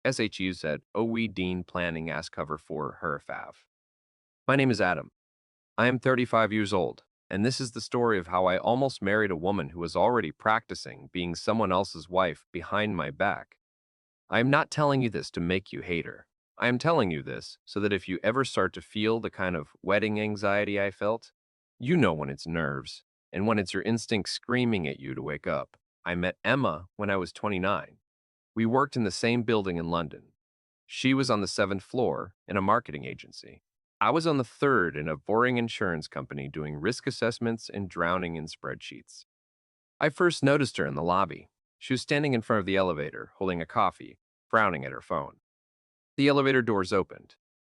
SHUs at OE Dean Planning Ask Cover for her FAV. My name is Adam. I am 35 years old, and this is the story of how I almost married a woman who was already practicing being someone else's wife behind my back. I am not telling you this to make you hate her. I am telling you this so that if you ever start to feel the kind of wedding anxiety I felt, you know when it's nerves and when it's your instinct screaming at you to wake up. I met Emma when I was 29. We worked in the same building in London. She was on the seventh floor in a marketing agency. I was on the third in a boring insurance company doing risk assessments and drowning in spreadsheets. I first noticed her in the lobby. She was standing in front of the elevator, holding a coffee, frowning at her phone. The elevator doors opened.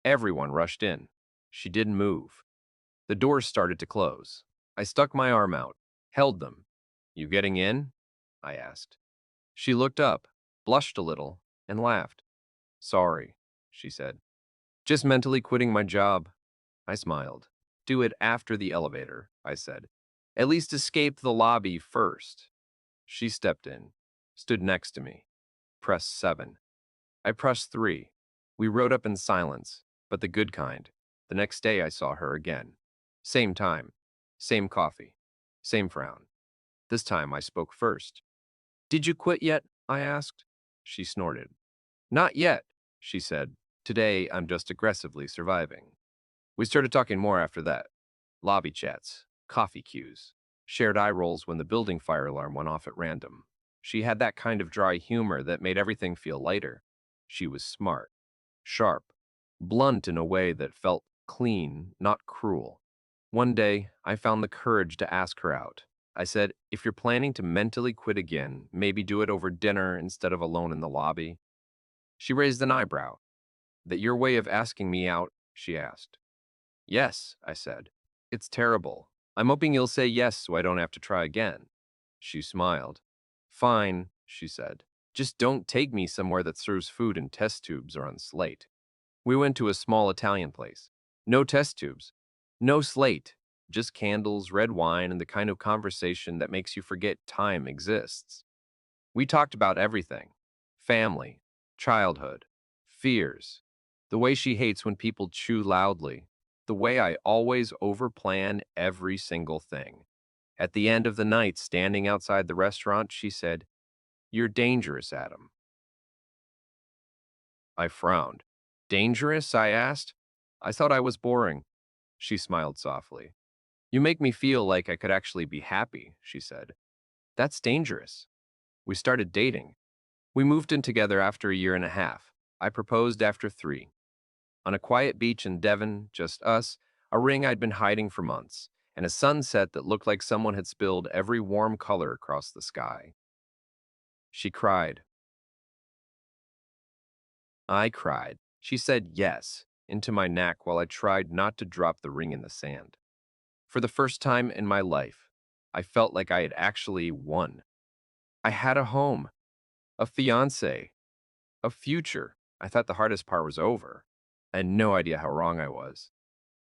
Everyone rushed in. She didn't move. The doors started to close. I stuck my arm out, held them. You getting in? I asked. She looked up, blushed a little, and laughed. Sorry, she said. Just mentally quitting my job. I smiled. Do it after the elevator, I said. At least escape the lobby first. She stepped in, stood next to me. Press 7. I pressed 3. We rode up in silence, but the good kind. The next day I saw her again. Same time, same coffee, same frown. This time I spoke first. Did you quit yet? I asked. She snorted. Not yet, she said. Today I'm just aggressively surviving. We started talking more after that. Lobby chats, coffee queues, shared eye rolls when the building fire alarm went off at random. She had that kind of dry humor that made everything feel lighter. She was smart, sharp, blunt in a way that felt clean, not cruel. One day, I found the courage to ask her out. I said, if you're planning to mentally quit again, maybe do it over dinner instead of alone in the lobby. She raised an eyebrow. That your way of asking me out? She asked. Yes, I said. It's terrible. I'm hoping you'll say yes so I don't have to try again. She smiled. Fine, she said. Just don't take me somewhere that serves food in test tubes or on slate. We went to a small Italian place. No test tubes. No slate. Just candles, red wine, and the kind of conversation that makes you forget time exists. We talked about everything. Family, childhood, fears, the way she hates when people chew loudly, the way I always overplan every single thing. At the end of the night, standing outside the restaurant, she said, You're dangerous, Adam. I frowned. Dangerous? I asked. I thought I was boring. She smiled softly. You make me feel like I could actually be happy, she said. That's dangerous. We started dating. We moved in together after a year and a half. I proposed after 3. On a quiet beach in Devon, just us, a ring I'd been hiding for months, and a sunset that looked like someone had spilled every warm color across the sky. She cried. I cried. She said yes into my neck while I tried not to drop the ring in the sand. For the first time in my life, I felt like I had actually won. I had a home, a fiancé, a future. I thought the hardest part was over. I had no idea how wrong I was.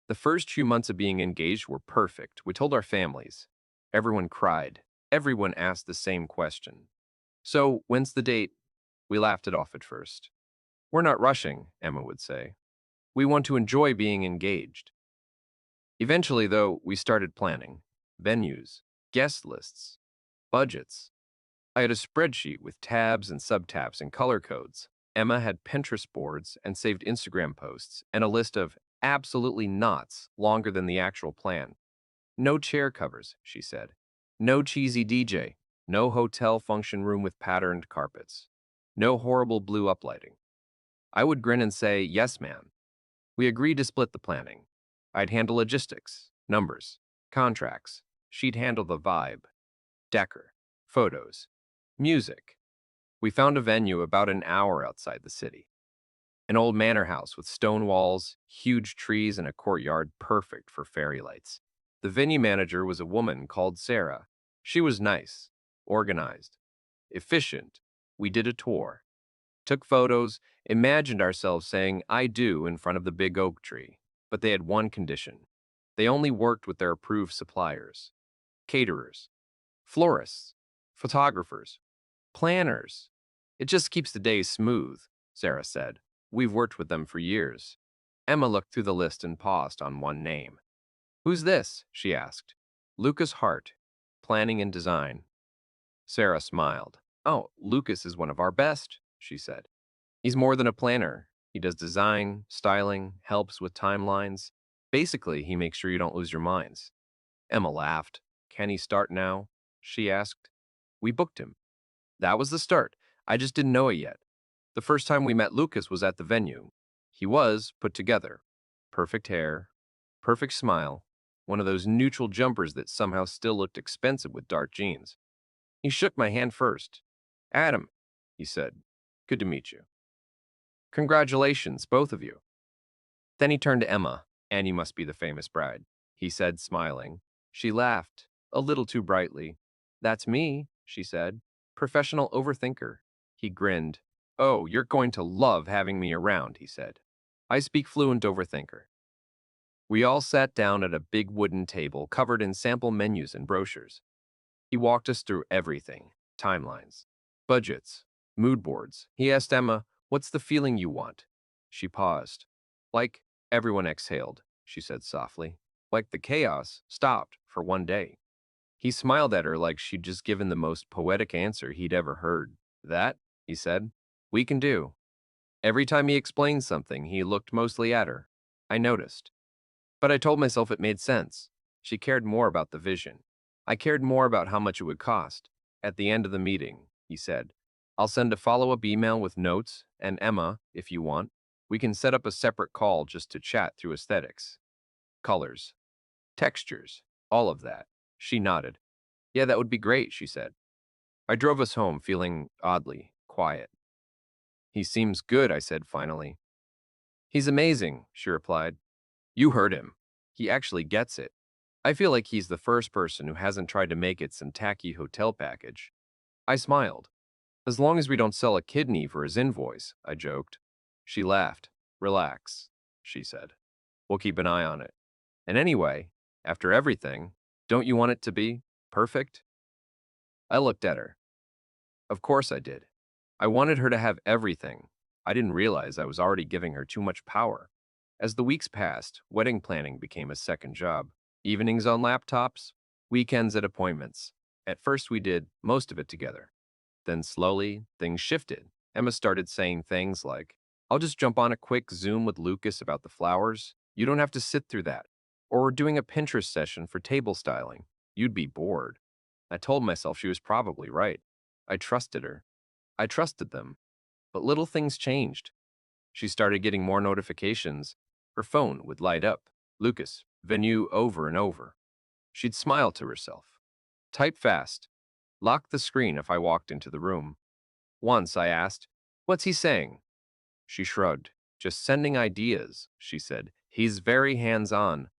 The first few months of being engaged were perfect. We told our families. Everyone cried. Everyone asked the same question. So, when's the date? We laughed it off at first. We're not rushing, Emma would say. We want to enjoy being engaged. Eventually, though, we started planning venues, guest lists, budgets. I had a spreadsheet with tabs and subtabs and color codes. Emma had Pinterest boards and saved Instagram posts and a list of absolutely nots longer than the actual plan. No chair covers, she said. No cheesy DJ. No hotel function room with patterned carpets. No horrible blue uplighting. I would grin and say, yes, ma'am. We agreed to split the planning. I'd handle logistics, numbers, contracts. She'd handle the vibe, decor, photos, music. We found a venue about an hour outside the city. An old manor house with stone walls, huge trees, and a courtyard perfect for fairy lights. The venue manager was a woman called Sarah. She was nice, organized, efficient. We did a tour, took photos, imagined ourselves saying, I do, in front of the big oak tree. But they had one condition. They only worked with their approved suppliers, caterers, florists, photographers, planners. It just keeps the day smooth. Sarah said. We've worked with them for years. Emma looked through the list and paused on one name. Who's this? She asked. Lucas Hart, planning and design. Sarah smiled. Oh, Lucas is one of our best, she said. He's more than a planner. He does design, styling, helps with timelines. Basically, he makes sure you don't lose your minds. Emma laughed. Can he start now? She asked. We booked him. That was the start. I just didn't know it yet. The first time we met Lucas was at the venue. He was put together. Perfect hair, perfect smile, one of those neutral jumpers that somehow still looked expensive with dark jeans. He shook my hand first. Adam, he said, good to meet you. Congratulations, both of you. Then he turned to Emma, and you must be the famous bride, he said, smiling. She laughed, a little too brightly. That's me, she said. Professional overthinker. He grinned. Oh, you're going to love having me around, he said. I speak fluent overthinker. We all sat down at a big wooden table covered in sample menus and brochures. He walked us through everything, timelines, budgets, mood boards. He asked Emma, what's the feeling you want? She paused. Like, everyone exhaled, she said softly. Like the chaos stopped for one day. He smiled at her like she'd just given the most poetic answer he'd ever heard. That, he said, we can do. Every time he explained something, he looked mostly at her. I noticed. But I told myself it made sense. She cared more about the vision. I cared more about how much it would cost. At the end of the meeting, he said, I'll send a follow-up email with notes, and Emma, if you want, we can set up a separate call just to chat through aesthetics. Colors, textures, all of that. She nodded. Yeah, that would be great, she said. I drove us home feeling oddly quiet. He seems good, I said finally. He's amazing, she replied. You heard him. He actually gets it. I feel like he's the first person who hasn't tried to make it some tacky hotel package. I smiled. As long as we don't sell a kidney for his invoice, I joked. She laughed. Relax, she said. We'll keep an eye on it. And anyway, after everything, don't you want it to be perfect? I looked at her. Of course I did. I wanted her to have everything. I didn't realize I was already giving her too much power. As the weeks passed, wedding planning became a second job. Evenings on laptops, weekends at appointments. At first we did most of it together. Then slowly, things shifted. Emma started saying things like, I'll just jump on a quick Zoom with Lucas about the flowers. You don't have to sit through that. Or we're doing a Pinterest session for table styling. You'd be bored. I told myself she was probably right. I trusted her. I trusted them. But little things changed. She started getting more notifications. Her phone would light up. Lucas, venue over and over. She'd smile to herself. Type fast. Lock the screen if I walked into the room. Once I asked, what's he saying? She shrugged. Just sending ideas, she said. He's very hands-on.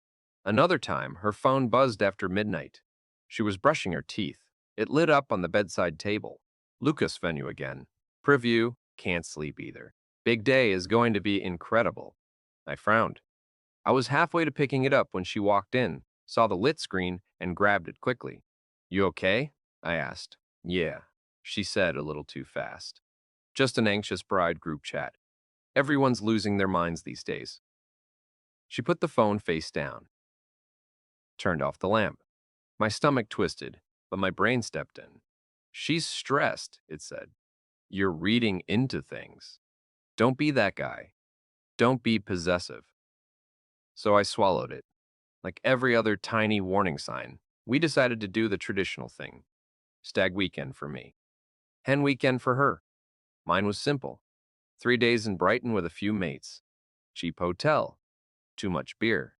Another time, her phone buzzed after midnight. She was brushing her teeth. It lit up on the bedside table. Lucas venue again. Preview, can't sleep either. Big day is going to be incredible. I frowned. I was halfway to picking it up when she walked in, saw the lit screen, and grabbed it quickly. You okay? I asked. Yeah, she said a little too fast. Just an anxious bride group chat. Everyone's losing their minds these days. She put the phone face down, turned off the lamp. My stomach twisted, but my brain stepped in. She's stressed, it said. You're reading into things. Don't be that guy. Don't be possessive. So I swallowed it. Like every other tiny warning sign, we decided to do the traditional thing. Stag weekend for me. Hen weekend for her. Mine was simple. 3 days in Brighton with a few mates. Cheap hotel. Too much beer.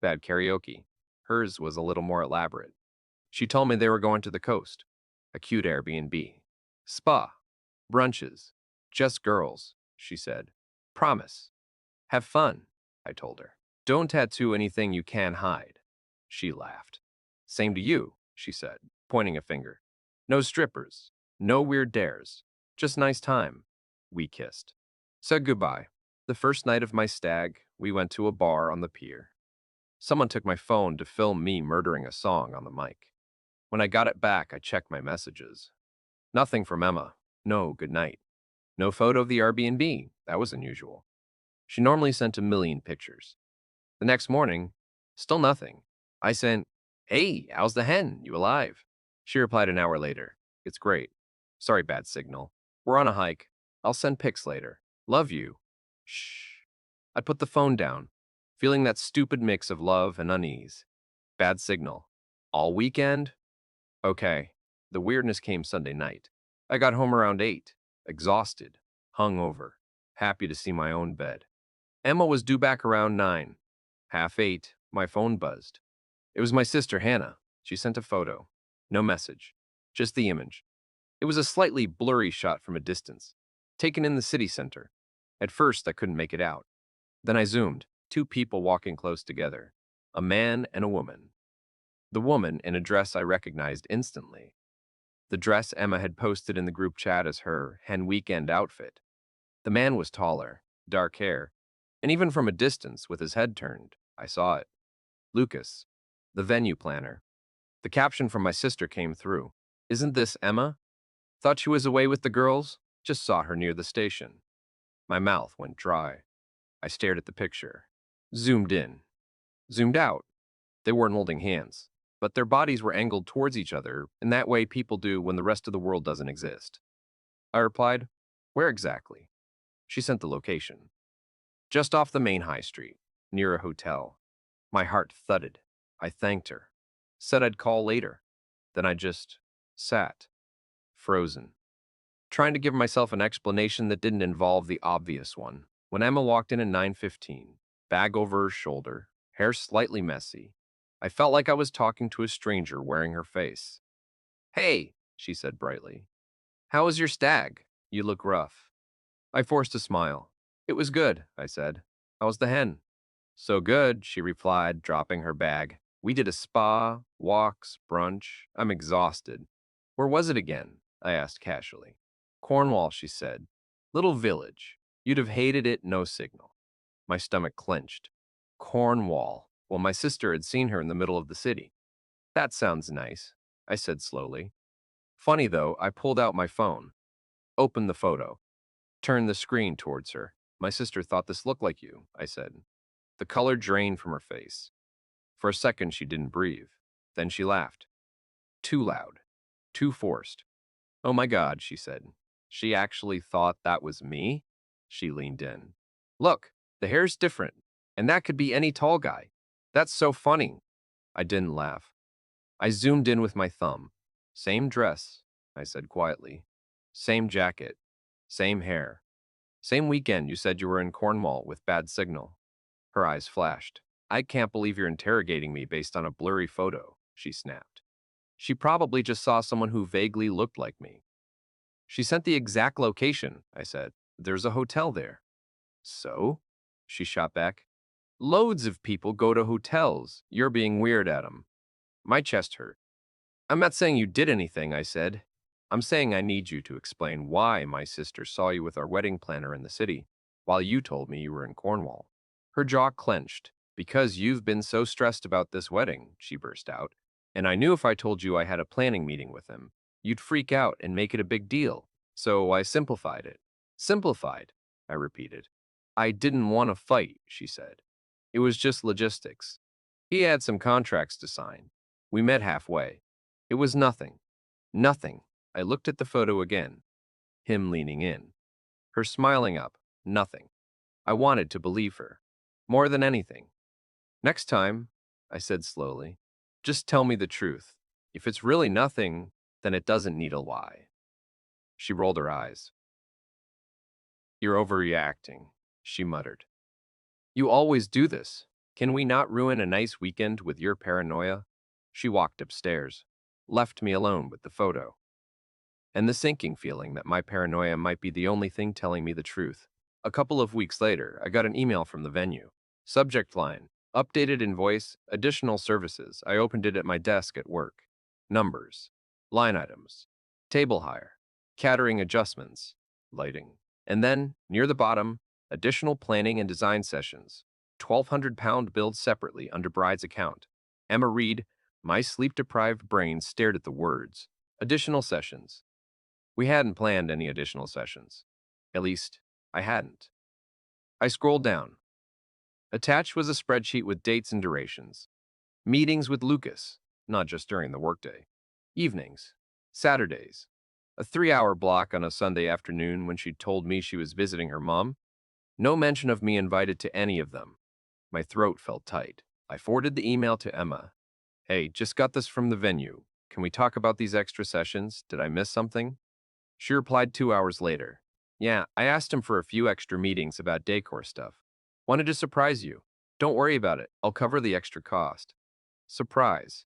Bad karaoke. Hers was a little more elaborate. She told me they were going to the coast. A cute Airbnb. Spa. Brunches. Just girls, she said. Promise. Have fun, I told her. Don't tattoo anything you can hide. She laughed. Same to you, she said, pointing a finger. No strippers. No weird dares. Just nice time. We kissed. Said goodbye. The first night of my stag, we went to a bar on the pier. Someone took my phone to film me murdering a song on the mic. When I got it back, I checked my messages. Nothing from Emma. No good night. No photo of the Airbnb. That was unusual. She normally sent a million pictures. The next morning, still nothing. I sent, "Hey, how's the hen? You alive?" She replied an hour later, "It's great. Sorry, bad signal. We're on a hike. I'll send pics later. Love you." Shh. I put the phone down, feeling that stupid mix of love and unease. Bad signal. All weekend? Okay. The weirdness came Sunday night. I got home around 8, exhausted, hungover, happy to see my own bed. Emma was due back around 9. Half 8, my phone buzzed. It was my sister Hannah. She sent a photo. No message. Just the image. It was a slightly blurry shot from a distance, taken in the city center. At first, I couldn't make it out. Then I zoomed. Two people walking close together. A man and a woman. The woman in a dress I recognized instantly. The dress Emma had posted in the group chat as her hen weekend outfit. The man was taller, dark hair, and even from a distance, with his head turned, I saw it. Lucas, the venue planner. The caption from my sister came through. "Isn't this Emma? Thought she was away with the girls? Just saw her near the station." My mouth went dry. I stared at the picture. Zoomed in. Zoomed out. They weren't holding hands, but their bodies were angled towards each other in that way people do when the rest of the world doesn't exist. I replied, "Where exactly?" She sent the location. "Just off the main high street, near a hotel." My heart thudded. I thanked her. Said I'd call later. Then I just sat, frozen, trying to give myself an explanation that didn't involve the obvious one. When Emma walked in at 9:15, bag over her shoulder, hair slightly messy, I felt like I was talking to a stranger wearing her face. "Hey," she said brightly. "How was your stag? You look rough." I forced a smile. "It was good," I said. "How was the hen?" "So good," she replied, dropping her bag. "We did a spa, walks, brunch. I'm exhausted." "Where was it again?" I asked casually. "Cornwall," she said. "Little village. You'd have hated it, no signal." My stomach clenched. Cornwall. Well, my sister had seen her in the middle of the city. "That sounds nice," I said slowly. Funny though, I pulled out my phone, opened the photo, turned the screen towards her. "My sister thought this looked like you," I said. The color drained from her face. For a second, she didn't breathe. Then she laughed. Too loud. Too forced. "Oh my God," she said. "She actually thought that was me?" She leaned in. "Look, the hair's different. And that could be any tall guy. That's so funny." I didn't laugh. I zoomed in with my thumb. "Same dress," I said quietly. "Same jacket. Same hair. Same weekend you said you were in Cornwall with bad signal." Her eyes flashed. "I can't believe you're interrogating me based on a blurry photo," she snapped. She probably just saw someone who vaguely looked like me. "She sent the exact location," I said. "There's a hotel there." "So?" She shot back. "Loads of people go to hotels. You're being weird, Adam." My chest hurt. "I'm not saying you did anything," I said. "I'm saying I need you to explain why my sister saw you with our wedding planner in the city, while you told me you were in Cornwall." Her jaw clenched. "Because you've been so stressed about this wedding," she burst out. "And I knew if I told you I had a planning meeting with him, you'd freak out and make it a big deal. So I simplified it." "Simplified," I repeated. "I didn't want to fight," she said. "It was just logistics. He had some contracts to sign. We met halfway. It was nothing. Nothing." I looked at the photo again. Him leaning in. Her smiling up. Nothing. I wanted to believe her. More than anything. "Next time," I said slowly, "just tell me the truth. If it's really nothing, then it doesn't need a lie." She rolled her eyes. "You're overreacting," she muttered. "You always do this. Can we not ruin a nice weekend with your paranoia?" She walked upstairs, left me alone with the photo, and the sinking feeling that my paranoia might be the only thing telling me the truth. A couple of weeks later, I got an email from the venue. Subject line, "Updated invoice, additional services." I opened it at my desk at work. Numbers, line items, table hire, catering adjustments, lighting. And then, near the bottom, additional planning and design sessions. £1,200 billed separately under bride's account. Emma Reed, my sleep-deprived brain stared at the words. Additional sessions. We hadn't planned any additional sessions. At least, I hadn't. I scrolled down. Attached was a spreadsheet with dates and durations. Meetings with Lucas, not just during the workday. Evenings, Saturdays, a 3-hour block on a Sunday afternoon when she told me she was visiting her mom. No mention of me invited to any of them. My throat felt tight. I forwarded the email to Emma. Hey, just got this from the venue. Can we talk about these extra sessions? Did I miss something? She replied 2 hours later. Yeah, I asked him for a few extra meetings about decor stuff. Wanted to surprise you. Don't worry about it. I'll cover the extra cost. Surprise.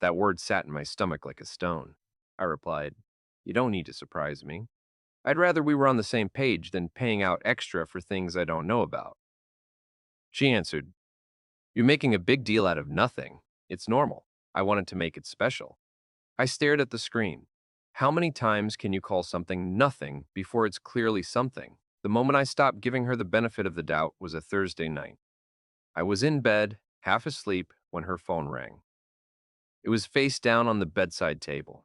That word sat in my stomach like a stone. I replied, You don't need to surprise me. I'd rather we were on the same page than paying out extra for things I don't know about. She answered, You're making a big deal out of nothing. It's normal. I wanted to make it special. I stared at the screen. How many times can you call something nothing before it's clearly something? The moment I stopped giving her the benefit of the doubt was a Thursday night. I was in bed, half asleep, when her phone rang. It was face down on the bedside table.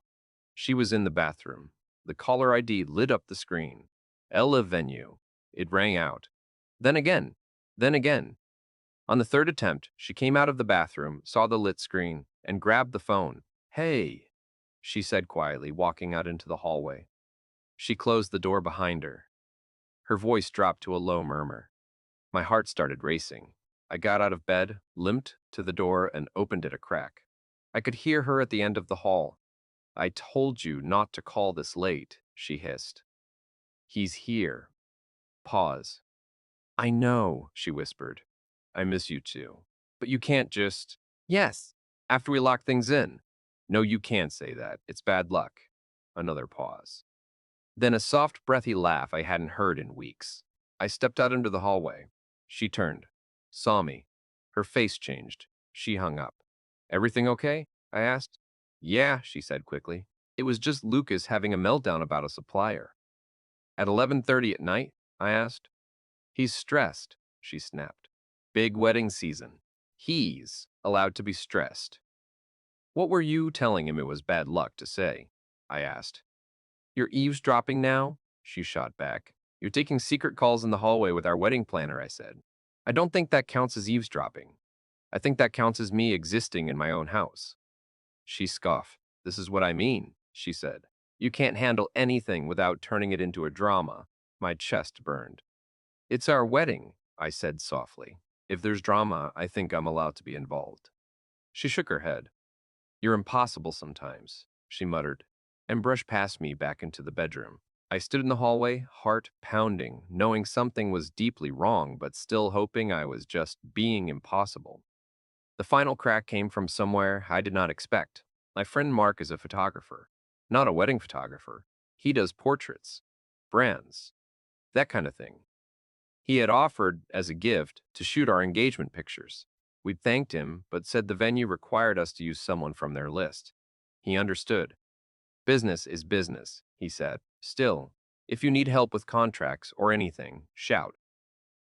She was in the bathroom. The caller ID lit up the screen. Ella Venue. It rang out. Then again. Then again. On the third attempt, she came out of the bathroom, saw the lit screen, and grabbed the phone. Hey, she said quietly, walking out into the hallway. She closed the door behind her. Her voice dropped to a low murmur. My heart started racing. I got out of bed, limped to the door, and opened it a crack. I could hear her at the end of the hall. I told you not to call this late, she hissed. He's here. Pause. I know, she whispered. I miss you too. But you can't just, yes, after we lock things in. No, you can't say that. It's bad luck. Another pause. Then a soft, breathy laugh I hadn't heard in weeks. I stepped out into the hallway. She turned, saw me. Her face changed. She hung up. Everything okay? I asked. Yeah, she said quickly. It was just Lucas having a meltdown about a supplier. At 11:30 at night? I asked. He's stressed, she snapped. Big wedding season. He's allowed to be stressed. What were you telling him it was bad luck to say? I asked. You're eavesdropping now? She shot back. You're taking secret calls in the hallway with our wedding planner, I said. I don't think that counts as eavesdropping. I think that counts as me existing in my own house. She scoffed. This is what I mean, she said. You can't handle anything without turning it into a drama. My chest burned. It's our wedding, I said softly. If there's drama, I think I'm allowed to be involved. She shook her head. You're impossible sometimes, she muttered, and brushed past me back into the bedroom. I stood in the hallway, heart pounding, knowing something was deeply wrong, but still hoping I was just being impossible. The final crack came from somewhere I did not expect. My friend Mark is a photographer, not a wedding photographer. He does portraits, brands, that kind of thing. He had offered, as a gift, to shoot our engagement pictures. We'd thanked him, but said the venue required us to use someone from their list. He understood. Business is business, he said. Still, if you need help with contracts or anything, shout.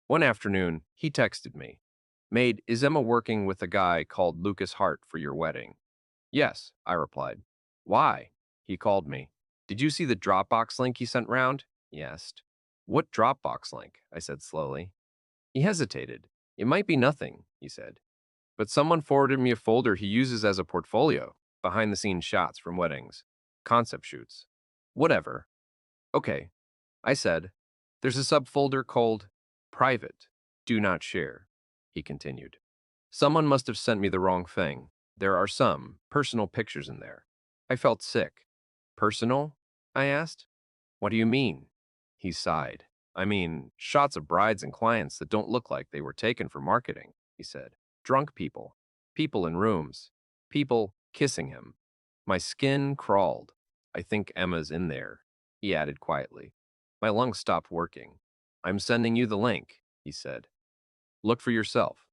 One afternoon, he texted me. Maid, is Emma working with a guy called Lucas Hart for your wedding? Yes, I replied. Why? He called me. Did you see the Dropbox link he sent round? He asked. What Dropbox link? I said slowly. He hesitated. It might be nothing, he said. But someone forwarded me a folder he uses as a portfolio, behind-the-scenes shots from weddings, concept shoots. Whatever. Okay, I said. There's a subfolder called Private, Do Not Share, he continued. Someone must have sent me the wrong thing. There are some personal pictures in there. I felt sick. Personal? I asked. What do you mean? He sighed. I mean, shots of brides and clients that don't look like they were taken for marketing, he said. Drunk people. People in rooms. People kissing him. My skin crawled. I think Emma's in there, he added quietly. My lungs stopped working. I'm sending you the link, he said. Look for yourself.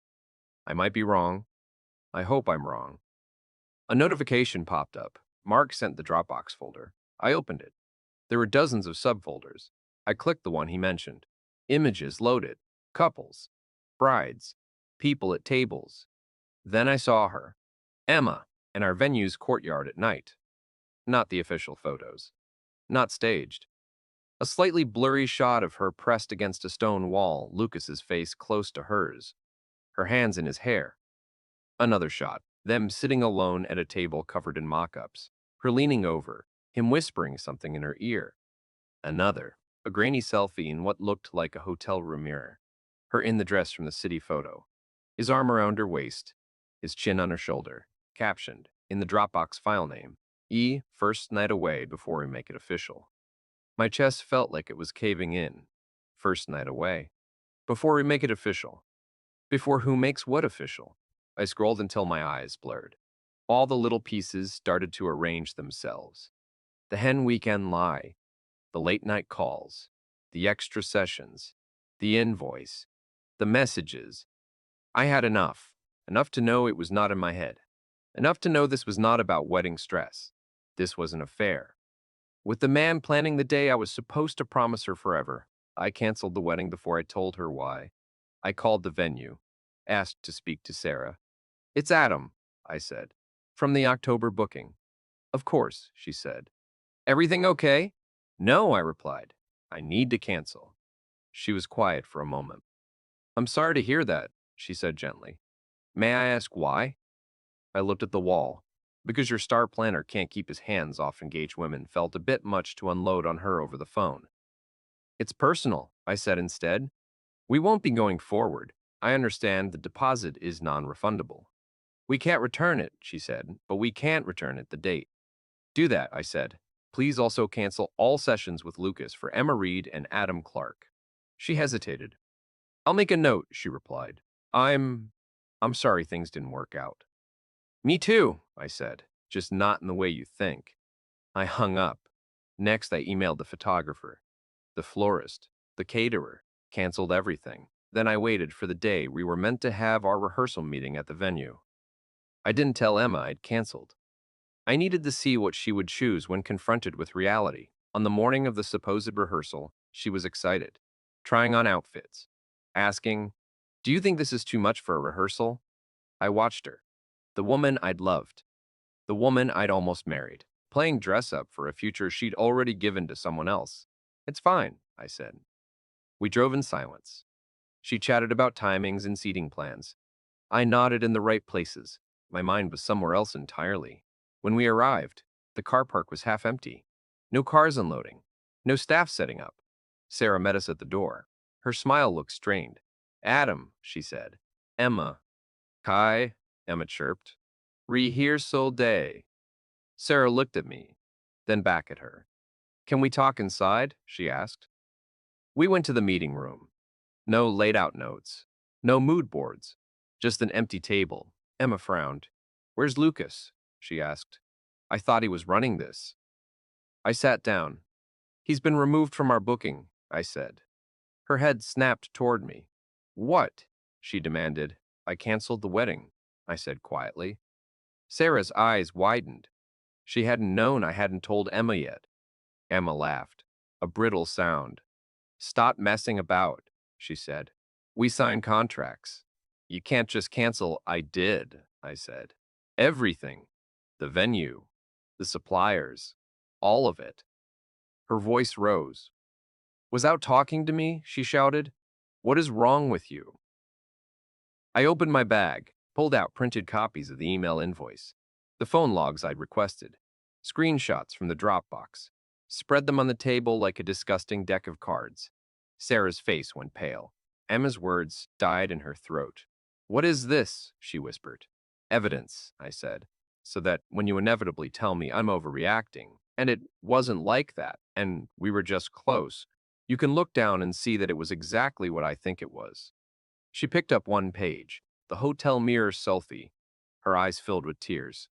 I might be wrong. I hope I'm wrong. A notification popped up. Mark sent the Dropbox folder. I opened it. There were dozens of subfolders. I clicked the one he mentioned. Images loaded. Couples. Brides. People at tables. Then I saw her. Emma, in our venue's courtyard at night. Not the official photos. Not staged. A slightly blurry shot of her pressed against a stone wall, Lucas's face close to hers, her hands in his hair. Another shot, them sitting alone at a table covered in mock-ups, her leaning over, him whispering something in her ear. Another, a grainy selfie in what looked like a hotel room mirror, her in the dress from the city photo, his arm around her waist, his chin on her shoulder, captioned, in the Dropbox file name, first night away before we make it official. My chest felt like it was caving in. First night away. Before we make it official. Before who makes what official? I scrolled until my eyes blurred. All the little pieces started to arrange themselves. The hen weekend lie, the late night calls, the extra sessions, the invoice, the messages. I had enough. Enough to know it was not in my head. Enough to know this was not about wedding stress. This was an affair. With the man planning the day I was supposed to promise her forever, I canceled the wedding before I told her why. I called the venue, asked to speak to Sarah. "It's Adam," I said, "from the October booking." "Of course," she said. "Everything okay?" "No," I replied. "I need to cancel." She was quiet for a moment. "I'm sorry to hear that," she said gently. "May I ask why?" I looked at the wall. Because your star planner can't keep his hands off engaged women felt a bit much to unload on her over the phone. "It's personal," I said instead. "We won't be going forward. I understand the deposit is non-refundable." "We can't return it," she said, "but we can't return it the date." "Do that," I said. "Please also cancel all sessions with Lucas for Emma Reed and Adam Clark." She hesitated. "I'll make a note," she replied. I'm sorry things didn't work out." "Me too," I said, "just not in the way you think." I hung up. Next, I emailed the photographer, the florist, the caterer, canceled everything. Then I waited for the day we were meant to have our rehearsal meeting at the venue. I didn't tell Emma I'd canceled. I needed to see what she would choose when confronted with reality. On the morning of the supposed rehearsal, she was excited, trying on outfits, asking, "Do you think this is too much for a rehearsal?" I watched her. The woman I'd loved. The woman I'd almost married, playing dress up for a future she'd already given to someone else. "It's fine," I said. We drove in silence. She chatted about timings and seating plans. I nodded in the right places. My mind was somewhere else entirely. When we arrived, the car park was half empty. No cars unloading. No staff setting up. Sarah met us at the door. Her smile looked strained. "Adam," she said. "Emma." "Kai," Emma chirped. "Rehearsal day." Sarah looked at me, then back at her. "Can we talk inside?" she asked. We went to the meeting room. No laid-out notes. No mood boards. Just an empty table. Emma frowned. "Where's Lucas?" she asked. "I thought he was running this." I sat down. "He's been removed from our booking," I said. Her head snapped toward me. "What?" she demanded. "I canceled the wedding," I said quietly. Sarah's eyes widened. She hadn't known I hadn't told Emma yet. Emma laughed. A brittle sound. "Stop messing about," she said. "We sign contracts. You can't just cancel." "I did," I said. "Everything. The venue. The suppliers. All of it." Her voice rose. "Without talking to me?" she shouted. "What is wrong with you?" I opened my bag, pulled out printed copies of the email invoice, the phone logs I'd requested, screenshots from the Dropbox, spread them on the table like a disgusting deck of cards. Sarah's face went pale. Emma's words died in her throat. "What is this?" she whispered. "Evidence," I said, "so that when you inevitably tell me I'm overreacting, and it wasn't like that, and we were just close, you can look down and see that it was exactly what I think it was." She picked up one page, the hotel mirror selfie, her eyes filled with tears.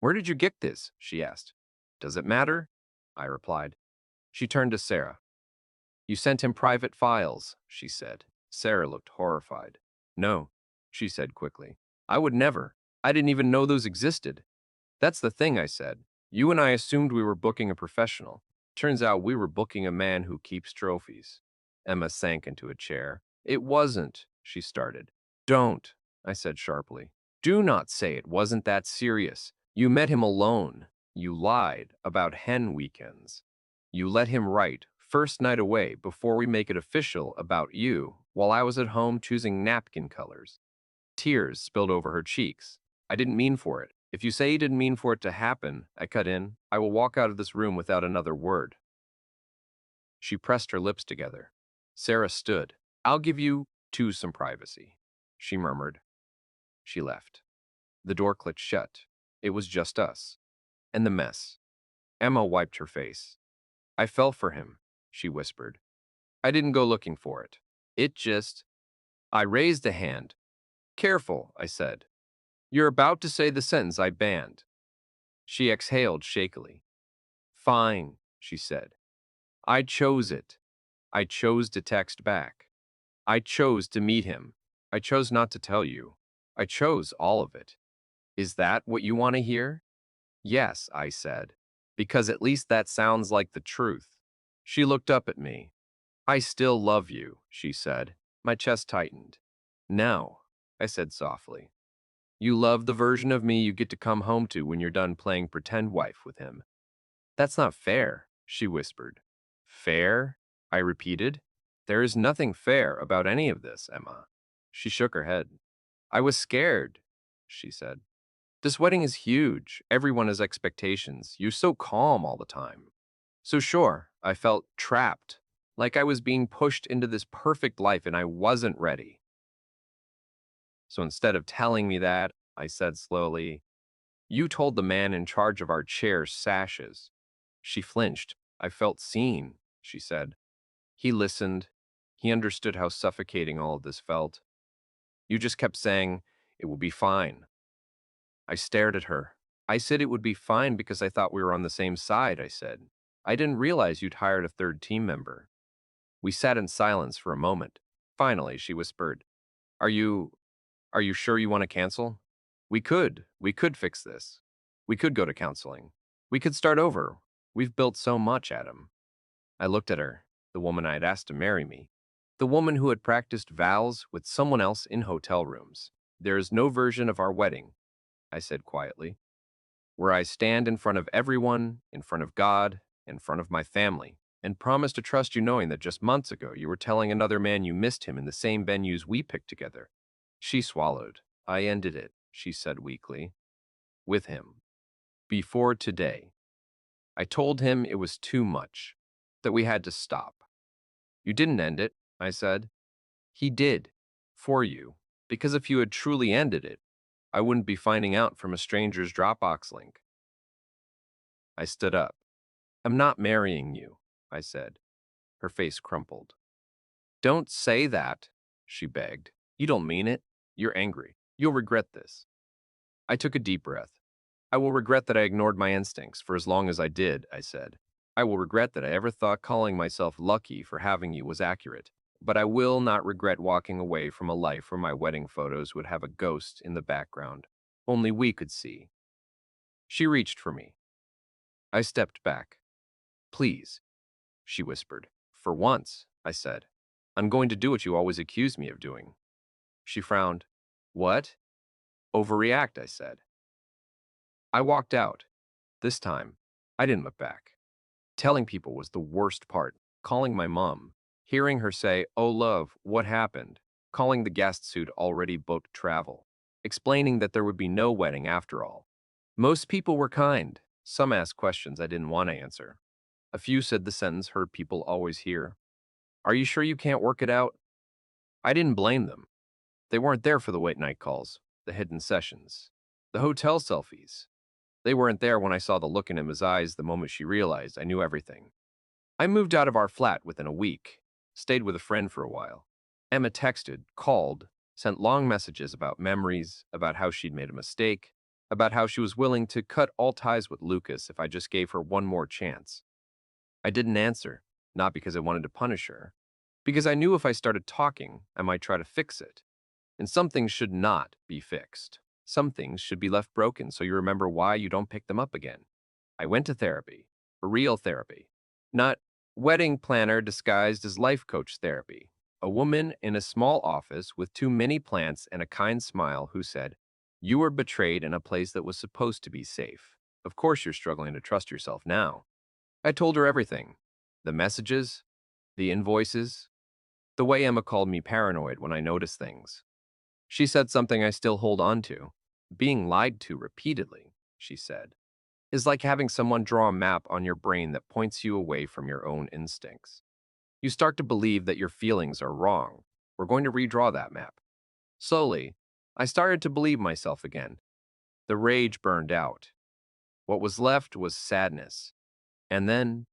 "Where did you get this?" she asked. "Does it matter?" I replied. She turned to Sarah. "You sent him private files," she said. Sarah looked horrified. "No," she said quickly. "I would never. I didn't even know those existed." "That's the thing," I said. "You and I assumed we were booking a professional. Turns out we were booking a man who keeps trophies." Emma sank into a chair. "It wasn't," she started. "Don't," I said sharply. "Do not say it wasn't that serious. You met him alone. You lied about hen weekends. You let him write First night away before we make it official about you, while I was at home choosing napkin colors. Tears spilled over her cheeks. I didn't mean for it. If you say you didn't mean for it to happen, I cut in, I will walk out of this room without another word. She pressed her lips together. Sarah stood. I'll give you two some privacy, she murmured. She left. The door clicked shut. It was just us. And the mess. Emma wiped her face. I fell for him, she whispered. I didn't go looking for it. It just... I raised a hand. Careful, I said. You're about to say the sentence I banned. She exhaled shakily. Fine, she said. I chose it. I chose to text back. I chose to meet him. I chose not to tell you. I chose all of it. Is that what you want to hear? Yes, I said, because at least that sounds like the truth. She looked up at me. I still love you, she said. My chest tightened. No, I said softly. You love the version of me you get to come home to when you're done playing pretend wife with him. That's not fair, she whispered. Fair? I repeated. There is nothing fair about any of this, Emma. She shook her head. I was scared, she said. This wedding is huge. Everyone has expectations. You're so calm all the time. So sure, I felt trapped, like I was being pushed into this perfect life and I wasn't ready. So instead of telling me that, I said slowly, you told the man in charge of our chair's sashes. She flinched. I felt seen, she said. He listened. He understood how suffocating all of this felt. You just kept saying, it will be fine. I stared at her. I said it would be fine because I thought we were on the same side, I said. I didn't realize you'd hired a third team member. We sat in silence for a moment. Finally, she whispered, Are you sure you want to cancel? We could fix this. We could go to counseling. We could start over. We've built so much, Adam. I looked at her, the woman I had asked to marry me, the woman who had practiced vows with someone else in hotel rooms. There is no version of our wedding, I said quietly, where I stand in front of everyone, in front of God, in front of my family, and promise to trust you knowing that just months ago you were telling another man you missed him in the same venues we picked together. She swallowed. I ended it, she said weakly, with him. Before today. I told him it was too much, that we had to stop. You didn't end it, I said. He did, for you, because if you had truly ended it, I wouldn't be finding out from a stranger's Dropbox link. I stood up. I'm not marrying you, I said. Her face crumpled. Don't say that, she begged. You don't mean it. You're angry. You'll regret this. I took a deep breath. I will regret that I ignored my instincts for as long as I did, I said. I will regret that I ever thought calling myself lucky for having you was accurate. But I will not regret walking away from a life where my wedding photos would have a ghost in the background. Only we could see. She reached for me. I stepped back. Please, she whispered. For once, I said. I'm going to do what you always accused me of doing. She frowned. What? Overreact, I said. I walked out. This time, I didn't look back. Telling people was the worst part. Calling my mom, hearing her say, oh love, what happened? Calling the guests who'd already booked travel. Explaining that there would be no wedding after all. Most people were kind. Some asked questions I didn't want to answer. A few said the sentence heard people always hear. Are you sure you can't work it out? I didn't blame them. They weren't there for the late night calls, the hidden sessions, the hotel selfies. They weren't there when I saw the look in Emma's eyes the moment she realized I knew everything. I moved out of our flat within a week, stayed with a friend for a while. Emma texted, called, sent long messages about memories, about how she'd made a mistake, about how she was willing to cut all ties with Lucas if I just gave her one more chance. I didn't answer, not because I wanted to punish her, because I knew if I started talking, I might try to fix it. And some things should not be fixed. Some things should be left broken so you remember why you don't pick them up again. I went to therapy, for real therapy, not wedding planner disguised as life coach therapy. A woman in a small office with too many plants and a kind smile who said, you were betrayed in a place that was supposed to be safe. Of course you're struggling to trust yourself now. I told her everything. The messages, the invoices, the way Emma called me paranoid when I noticed things. She said something I still hold on to. Being lied to repeatedly, she said, is like having someone draw a map on your brain that points you away from your own instincts. You start to believe that your feelings are wrong. We're going to redraw that map. Slowly, I started to believe myself again. The rage burned out. What was left was sadness. And then,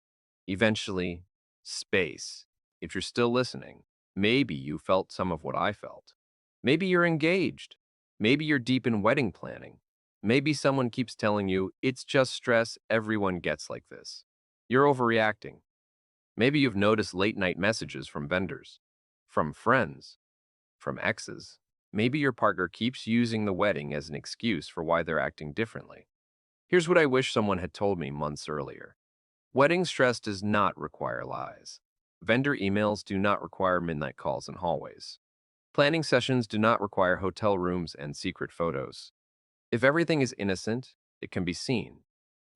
eventually, space. If you're still listening, maybe you felt some of what I felt. Maybe you're engaged. Maybe you're deep in wedding planning. Maybe someone keeps telling you, it's just stress, everyone gets like this. You're overreacting. Maybe you've noticed late night messages from vendors, from friends, from exes. Maybe your partner keeps using the wedding as an excuse for why they're acting differently. Here's what I wish someone had told me months earlier. Wedding stress does not require lies. Vendor emails do not require midnight calls in hallways. Planning sessions do not require hotel rooms and secret photos. If everything is innocent, it can be seen.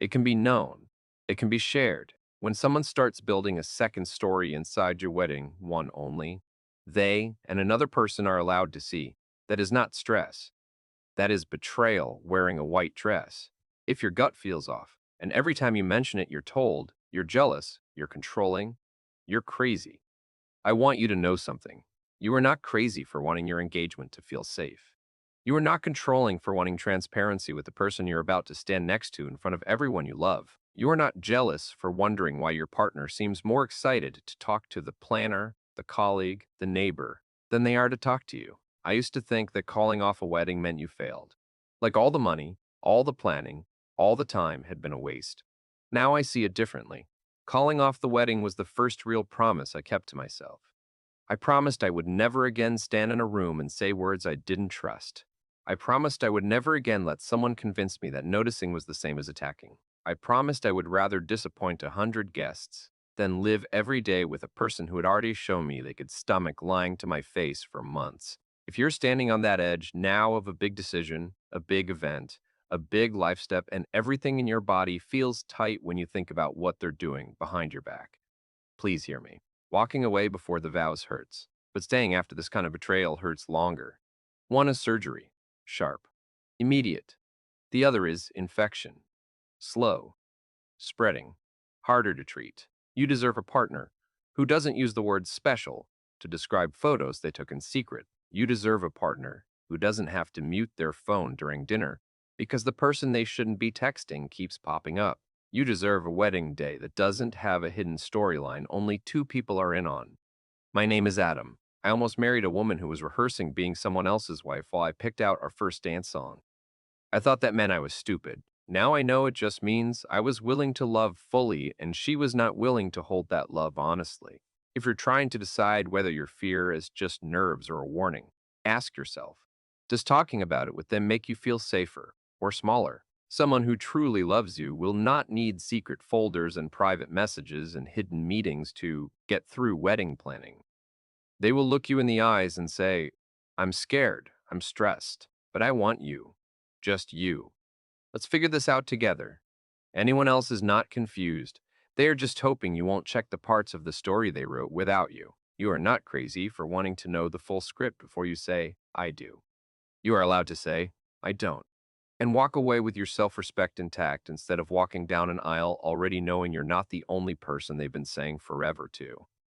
It can be known. It can be shared. When someone starts building a second story inside your wedding, one only, they and another person are allowed to see. That is not stress. That is betrayal wearing a white dress. If your gut feels off, and every time you mention it, you're told, you're jealous, you're controlling, you're crazy. I want you to know something. You are not crazy for wanting your engagement to feel safe. You are not controlling for wanting transparency with the person you're about to stand next to in front of everyone you love. You are not jealous for wondering why your partner seems more excited to talk to the planner, the colleague, the neighbor, than they are to talk to you. I used to think that calling off a wedding meant you failed. Like all the money, all the planning, all the time had been a waste. Now I see it differently. Calling off the wedding was the first real promise I kept to myself. I promised I would never again stand in a room and say words I didn't trust. I promised I would never again let someone convince me that noticing was the same as attacking. I promised I would rather disappoint 100 guests than live every day with a person who had already shown me they could stomach lying to my face for months. If you're standing on that edge now of a big decision, a big event, a big life step, and everything in your body feels tight when you think about what they're doing behind your back, please hear me. Walking away before the vows hurts, but staying after this kind of betrayal hurts longer. One is surgery, sharp, immediate. The other is infection, slow, spreading, harder to treat. You deserve a partner who doesn't use the word special to describe photos they took in secret. You deserve a partner who doesn't have to mute their phone during dinner because the person they shouldn't be texting keeps popping up. You deserve a wedding day that doesn't have a hidden storyline only two people are in on. My name is Adam. I almost married a woman who was rehearsing being someone else's wife while I picked out our first dance song. I thought that meant I was stupid. Now I know it just means I was willing to love fully and she was not willing to hold that love honestly. If you're trying to decide whether your fear is just nerves or a warning, ask yourself, does talking about it with them make you feel safer or smaller? Someone who truly loves you will not need secret folders and private messages and hidden meetings to get through wedding planning. They will look you in the eyes and say, I'm scared, I'm stressed, but I want you, just you. Let's figure this out together. Anyone else is not confused. They are just hoping you won't check the parts of the story they wrote without you. You are not crazy for wanting to know the full script before you say, I do. You are allowed to say, I don't. And walk away with your self-respect intact instead of walking down an aisle already knowing you're not the only person they've been saying forever to.